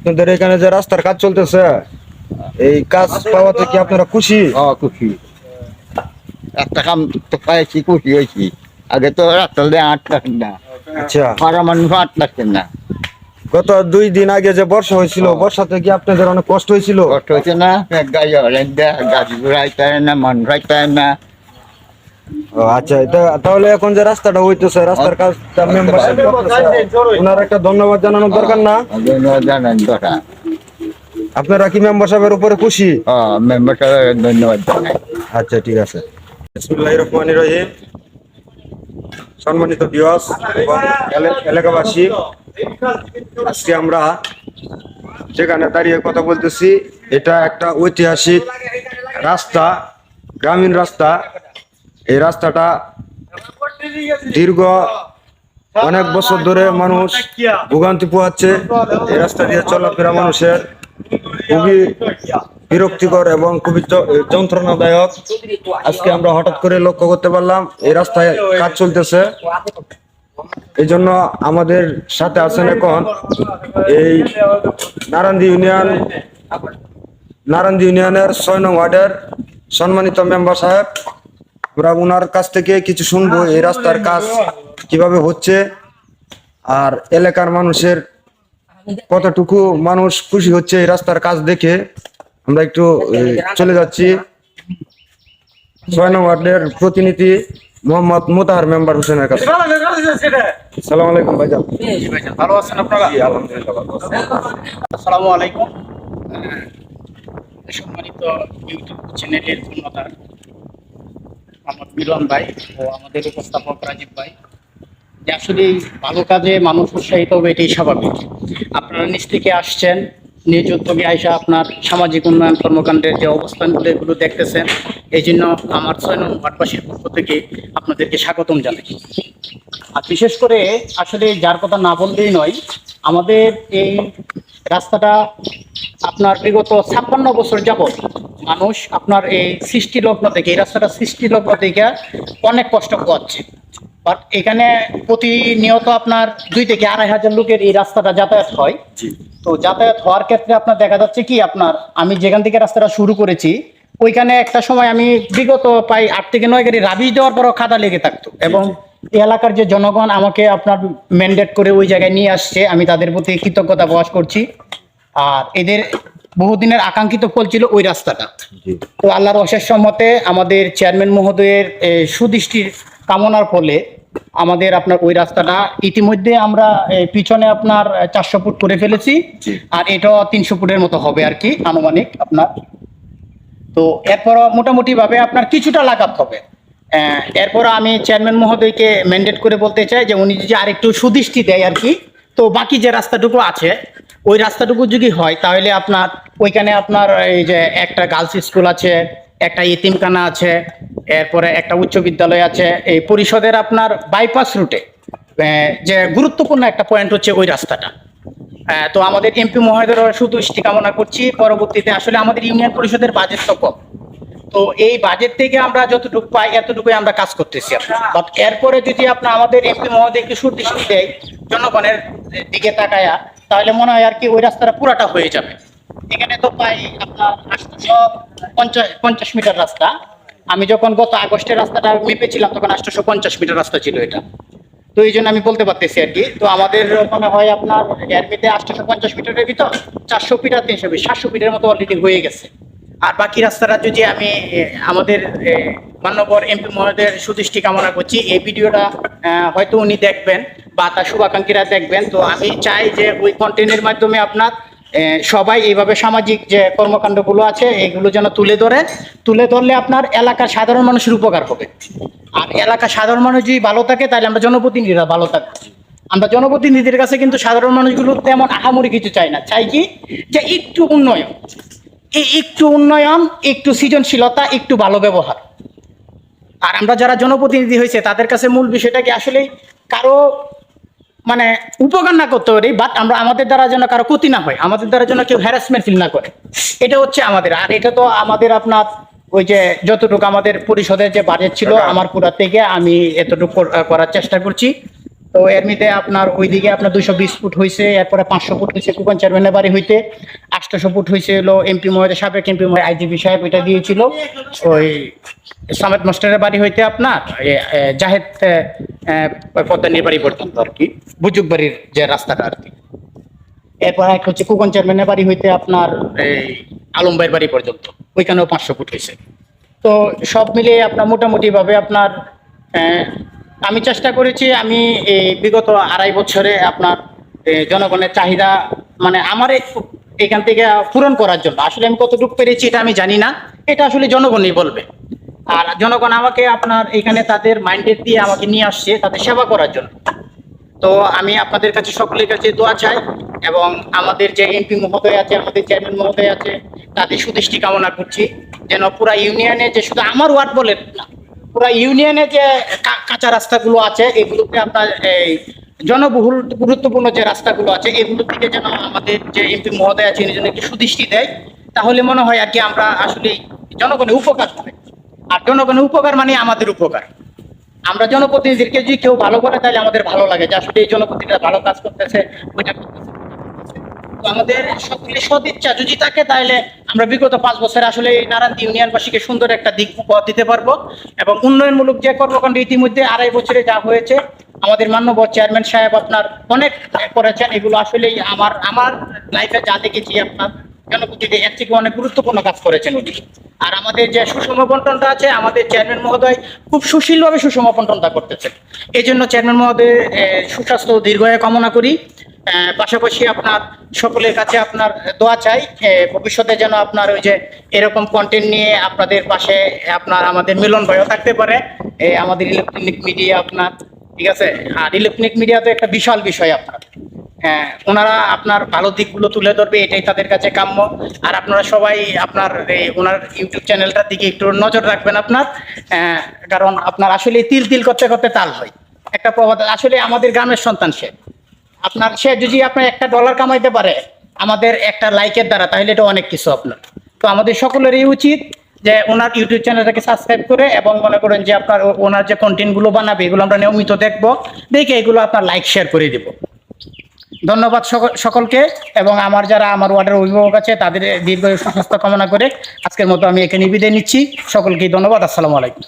আপনাদের এখানে যে রাস্তার কাজ চলতেছে, এই কাজ পাওয়াতে কি আপনারা খুশি? খুশি। একটা কাম তো পাইছি, খুশি হয়েছি। আগে তো রাস্তা দিয়ে 8 লাখ না, আচ্ছা, পাড়া মানুষ 8 লাখ না। গত 2 দিন আগে যে বর্ষা হয়েছিল, বর্ষাতে কি আপনাদের অনেক কষ্ট হয়েছিল? কষ্ট হয়েছে না, গাড়ি গাড়ি ঘোড়াইতে না, মানুষ রাইতে না। আচ্ছা, এটা তাহলে এখন যে রাস্তাটা হইতেছে, রাস্তার কাজটা মেম্বারশিপ ওনার একটা ধন্যবাদ জানানোর দরকার না? জানেন কথা। আপনারা কি মেম্বার সাহেবের উপরে খুশি? মেম্বার সাহেব ধন্যবাদ জানাই। আচ্ছা, ঠিক আছে। বিসমিল্লাহির রহমানির রহিম। সম্মানিত ভিউয়ার্স এবং এলাকাবাসী, আজকে আমরা যেখানে দাঁড়িয়ে কথা বলতেছি, এটা একটা ঐতিহাসিক রাস্তা, গ্রামীণ রাস্তা। এই রাস্তাটা দীর্ঘ অনেক বছর ধরে মানুষ ভোগান্তি পোহাচ্ছে। এই রাস্তা দিয়ে চলাফেরা মানুষের খুবই বিরক্তিকর এবং খুবই যন্ত্রণাদায়ক। আজকে আমরা হঠাৎ করে লক্ষ্য করতে পারলাম এই রাস্তায় কাজ চলতেছে। এই জন্য আমাদের সাথে আছেন এখন এই নারান্দি ইউনিয়নের 6 নং ওয়ার্ডের সম্মানিত মেম্বার সাহেব। আমরা ওনার কাছ থেকে কিছু শুনবো, এই রাস্তার কাজ কিভাবে হচ্ছে আর এলাকার মানুষের কতটুকু মানুষ খুশি হচ্ছে এই রাস্তার কাজ দেখে। আমরা একটু চলে যাচ্ছি 6 নং ওয়ার্ডের প্রতিনিধি মোহাম্মদ মোতাহার মেম্বার হোসেনের কাছে। আসসালামু আলাইকুম ভাইজান। ভালো আছেন আপনারা? জি, আলহামদুলিল্লাহ ভালো আছি। আসসালামু আলাইকুম। সম্মানিত ইউটিউব চ্যানেলের পূর্ণতার আমার মিলন ভাই ও আমাদের উপস্থাপক রাজীব ভাই, যে আসলে এই ভালো কাজে মানুষ উৎসাহিত হবে, এটাই স্বাভাবিক। আপনারা নিজ থেকে আসছেন, নিজ উদ্যোগে আইসা আপনার সামাজিক উন্নয়ন কর্মকাণ্ডের যে অবস্থানগুলো এগুলো দেখতেছেন। এই জন্য আমার 6 নং ওয়ার্ডবাসীর পক্ষ থেকে আপনাদেরকে স্বাগতম জানাই। আর বিশেষ করে আসলে যার কথা না বললেই নয়, আমাদের এই রাস্তাটা আপনার বিগত 56 বছর যাবৎ মানুষ আপনার এই সৃষ্টি লগ্ন থেকে, এই রাস্তাটা সৃষ্টি লগ্ন থেকে অনেক কষ্ট পাচ্ছে। বাট এখানে প্রতিনিয়ত আপনার 2 থেকে 2.5 হাজার লোকের এই রাস্তাটা যাতায়াত হয়। তো যাতায়াত হওয়ার ক্ষেত্রে আপনার দেখা যাচ্ছে কি, আপনার আমি যেখান থেকে রাস্তাটা শুরু করেছি ওইখানে একটা সময় আমি বিগত প্রায় 8 থেকে 9 গাড়ি রাবিশ দেওয়ার পরও খাদা লেগে থাকতো, এবং এই এলাকার যে জনগণ আমাকে আপনার ম্যান্ডেট করে ওই জায়গায় নিয়ে আসছে, আমি তাদের প্রতি কৃতজ্ঞতা প্রকাশ করছি। আর এদের বহুদিনের আকাঙ্ক্ষিত ফল ছিল ওই রাস্তাটা। তো আল্লাহর অশেষ সম্মতে আমাদের চেয়ারম্যান মহোদয়ের সুদৃষ্টির কামনার ফলে আমাদের আপনার ওই রাস্তাটা ইতিমধ্যে আমরা পিছনে আপনার 400 ফুট করে ফেলেছি, আর এটাও 300 ফুটের মতো হবে আর কি আনুমানিক আপনার। তো এরপরও মোটামুটি ভাবে আপনার কিছুটা লাগাতে হবে। এরপর আমি চেয়ারম্যান মহোদয়কে ম্যান্ডেট করে বলতে চাই যে উনি যদি আরেকটু সুদৃষ্টি দেয় আর কি, তো বাকি যে রাস্তাটুকু আছে ওই রাস্তাটুকু যদি হয় তাহলে আপনার ওইখানে আপনার এই যে একটা গার্লস স্কুল আছে, একটা এতিমখানা আছে, এরপরে একটা উচ্চ বিদ্যালয় আছে। এই পরিষদের আপনার বাইপাস রুটে যে গুরুত্বপূর্ণ একটা পয়েন্ট হচ্ছে ওই রাস্তাটা। তো আমাদের এমপি মহোদয়ের সুদৃষ্টি কামনা করছি। পরবর্তীতে আসলে আমাদের ইউনিয়ন পরিষদের বাজেট তো কম, তো এই বাজেট থেকে আমরা যতটুকু পাই এতটুকুই আমরা কাজ করতেছি। বাট এরপরে যদি আপনার আমাদের এমপি মহোদয়কে সুদৃষ্টি দেয় জনগণের দিকে তাকায়া, তাহলে মনে হয় আর কি ওই রাস্তাটা পুরাটা হয়ে যাবে। এখানে তো প্রায় আপনার 850 মিটার রাস্তা। আমি যখন গত আগস্টের রাস্তাটা মেপেছিলাম তখন 850 মিটার রাস্তা ছিল এটা। তো এই জন্য আমি বলতে পারতেছি আর কি। তো আমাদের মনে হয় আপনার এর মধ্যে 850 মিটারের ভিতর 400 ফিট আর 300 ফিট 700 ফিটের মতো অলরেডি হয়ে গেছে। আর বাকি রাস্তাটা যদি আমি আমাদের মাননীয় এমপি মহোদয়ের সুদৃষ্টি কামনা করছি, এই ভিডিওটা হয়তো উনি দেখবেন বা তার শুভাকাঙ্ক্ষীরা দেখবেন। তো আমি চাই যে ওই কন্টেন্টের মাধ্যমে আপনার সবাই এইভাবে সামাজিক যে কর্মকাণ্ডগুলো আছে এগুলো যেন তুলে ধরলে আপনার এলাকার সাধারণ মানুষের উপকার হবে। আর এলাকার সাধারণ মানুষ যদি ভালো থাকে তাহলে আমরা জনপ্রতিনিধিরা ভালো থাকবো। আমরা জনপ্রতিনিধির কাছে কিন্তু সাধারণ মানুষগুলো তেমন আহামরি কিছু চাই না, চাই কি যে একটু উন্নয়ন, একটু উন্নয়ন, একটু সৃজনশীলতা, একটু ভালো ব্যবহার। আর আমরা যারা জনপ্রতিনিধি হয়েছে তাদের কাছে মূল বিষয়টা কি আসলে কারো মানে উপকার না করতে পারি, বাট আমরা আমাদের দ্বারা যেন কারো ক্ষতি না হয়, আমাদের দ্বারা যেন কেউ হ্যারাসমেন্ট ফিল না করে, এটা হচ্ছে আমাদের। আর এটা তো আমাদের আপনার ওই যে যতটুকু আমাদের পরিষদের যে বাজেট ছিল আমার পুরা থেকে আমি এতটুকু করার চেষ্টা করছি। তো এর মধ্যে আপনার ওইদিকে আপনার 220 ফুট হয়েছে, এরপরে 500 ফুট হয়েছে কুপন চেয়ারম্যানের বাড়ি হইতে, 800 ফুট হয়েছে হলো এমপি মহোদয়, সাবেক এমপি মহোদয় আইজিপি সাহেব এটা দিয়েছিল ওই সামেদ মাস্টারের বাড়ি হইতে আপনার জাহেদ পদ্মানির বাড়ি পর্যন্ত আর কি, বুজুক বাড়ির যে রাস্তাটা আর কি। এরপর এক হচ্ছে কুপন চেয়ারম্যানের বাড়ি হইতে আপনার এই আলম ভাইয়ের বাড়ি পর্যন্ত, ওইখানেও 500 ফুট হয়েছে। তো সব মিলিয়ে আপনার মোটামুটি ভাবে আপনার আমি চেষ্টা করেছি, আমি এই বিগত 2.5 বছরে আপনার জনগণের চাহিদা মানে আমার এখান থেকে পূরণ করার জন্য, আসলে আমি কতটুকু পেরেছি এটা আমি জানি না, এটা আসলে জনগণই বলবে। আর জনগণ আমাকে আপনার এখানে তাদের মাইন্ডেড দিয়ে আমাকে নিয়ে আসছে তাদের সেবা করার জন্য। তো আমি আপনাদের কাছে সকলের কাছে দোয়া চাই, এবং আমাদের যে এমপি মহোদয় আছে, আমাদের চেয়ারম্যান মহোদয় আছে, তাদের সুদৃষ্টি কামনা করছি যেন পুরা ইউনিয়নে, যে শুধু আমার ওয়ার্ড বলেন না, পুরা ইউনিয়নে যে কাঁচা রাস্তাগুলো আছে এগুলোতে আপনার এই জনবহুল গুরুত্বপূর্ণ যে রাস্তাগুলো আছে এগুলোর দিকে যেন আমাদের যে এমপি মহোদয় আছে উনি যেন একটু সুদৃষ্টি দেয়, তাহলে মনে হয় আর কি আমরা আসলে জনগণের উপকার হবে। আর জনগণের উপকার মানে আমাদের উপকার। আমরা জনপ্রতিনিধিকে যদি কেউ ভালো করে তাহলে আমাদের ভালো লাগে যে আসলে এই জনপ্রতিনিধিরা ভালো কাজ করতেছে, ওইটা করতেছে। তো আমাদের সকলে সদিচ্ছা যদি থাকে তাহলে আমরা বিগত 5 বছরে আসলে এই নারায়ণ ইউনিয়নবাসীকে সুন্দর একটা দিক উপহার দিতে পারবো। এবং উন্নয়নমূলক যে কর্মকাণ্ড ইতিমধ্যে 2.5 বছরে যা হয়েছে, আমাদের মাননীয় চেয়ারম্যান সাহেব আপনার অনেক করেছেন, এগুলো আসলেই আমার লাইফে যা দেখেছি আপনার জনপ্রতিনিধি এর থেকে অনেক গুরুত্বপূর্ণ কাজ করেছেন উনি। আর আমাদের যে সুষম বন্টনটা আছে, আমাদের চেয়ারম্যান মহোদয় খুব সুশীলভাবে সুষম বন্টনটা করতেছেন। এই জন্য চেয়ারম্যান মহোদয় সুস্বাস্থ্য ও দীর্ঘায়ু কামনা করি। পাশাপাশি আপনার সকলের কাছে আপনার দোয়া চাই ভবিষ্যতে যেন আপনার ওই যে এরকম কন্টেন্ট নিয়ে আপনাদের পাশে আপনার আমাদের মিলন ভাইও থাকতে পারে, আমাদের ইলেকট্রনিক মিডিয়া আপনার, ঠিক আছে। আর ইলেকট্রনিক মিডিয়া তো একটা বিশাল বিষয় আপনার, ওনারা আপনার ভালো দিকগুলো তুলে ধরবে, এটাই তাদের কাছে কাম্য। আর আপনারা সবাই আপনার ওনার ইউটিউব চ্যানেলটার দিকে একটু নজর রাখবেন আপনার, কারণ আপনার আসলে তিল তিল করতে করতে তাল হয়, একটা প্রবাদ আসলে আমাদের গ্রামের সন্তান সে, আপনার সে যদি আপনার $1 কামাইতে পারে আমাদের একটা লাইকের দ্বারা, তাহলে এটা অনেক কিছু আপনার। তো আমাদের সকলেরই উচিত যে ওনার ইউটিউব চ্যানেলটাকে সাবস্ক্রাইব করে, এবং মনে করেন যে আপনার ওনার যে কন্টেন্টগুলো বানাবে এগুলো আমরা নিয়মিত দেখবো, দেখে এগুলো আপনার লাইক শেয়ার করে দিব। ধন্যবাদ সকলকে, এবং আমার যারা আমার ওয়ার্ডের অভিভাবক আছে তাদের দীর্ঘ সুস্বাস্থ্য কামনা করে আজকের মতো আমি এখানে বিদায় নিচ্ছি। সকলকে ধন্যবাদ। আসসালামু আলাইকুম।